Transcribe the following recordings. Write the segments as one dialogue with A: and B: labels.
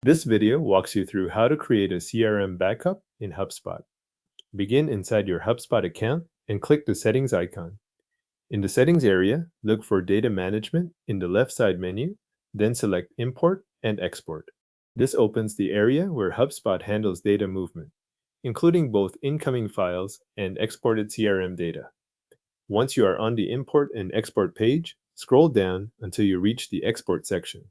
A: This video walks you through how to create a CRM backup in HubSpot. Begin inside your HubSpot account and click the Settings icon. In the Settings area, look for Data Management in the left side menu, then select Import and Export. This opens the area where HubSpot handles data movement, including both incoming files and exported CRM data. Once you are on the Import and Export page, scroll down until you reach the Export section.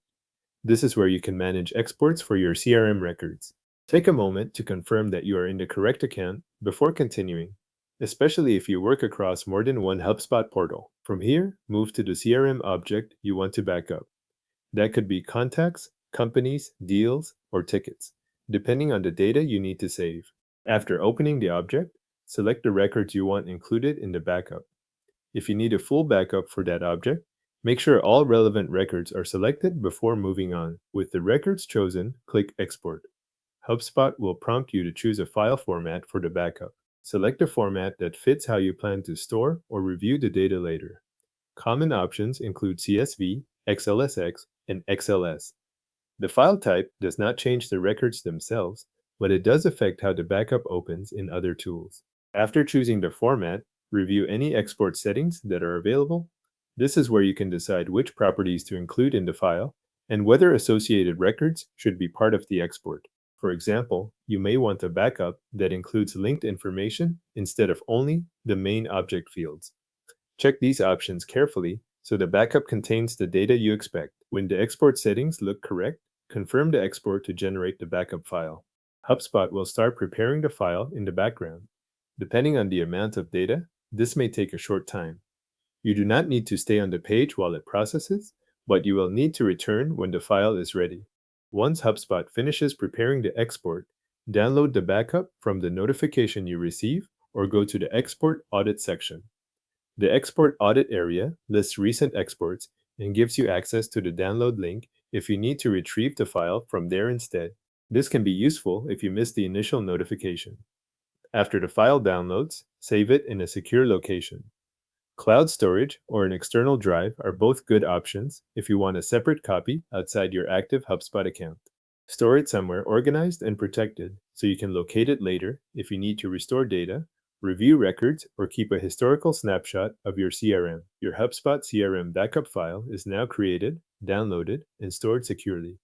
A: This is where you can manage exports for your CRM records. Take a moment to confirm that you are in the correct account before continuing, especially if you work across more than one HubSpot portal. From here, move to the CRM object you want to back up. That could be contacts, companies, deals, or tickets, depending on the data you need to save. After opening the object, select the records you want included in the backup. If you need a full backup for that object, make sure all relevant records are selected before moving on. With the records chosen, click Export. HubSpot will prompt you to choose a file format for the backup. Select a format that fits how you plan to store or review the data later. Common options include CSV, XLSX, and XLS. The file type does not change the records themselves, but it does affect how the backup opens in other tools. After choosing the format, review any export settings that are available. This is where you can decide which properties to include in the file and whether associated records should be part of the export. For example, you may want a backup that includes linked information instead of only the main object fields. Check these options carefully so the backup contains the data you expect. When the export settings look correct, confirm the export to generate the backup file. HubSpot will start preparing the file in the background. Depending on the amount of data, this may take a short time. You do not need to stay on the page while it processes, but you will need to return when the file is ready. Once HubSpot finishes preparing the export, download the backup from the notification you receive or go to the Export Audit section. The Export Audit area lists recent exports and gives you access to the download link if you need to retrieve the file from there instead. This can be useful if you miss the initial notification. After the file downloads, save it in a secure location. Cloud storage or an external drive are both good options if you want a separate copy outside your active HubSpot account. Store it somewhere organized and protected so you can locate it later if you need to restore data, review records, or keep a historical snapshot of your CRM. Your HubSpot CRM backup file is now created, downloaded, and stored securely.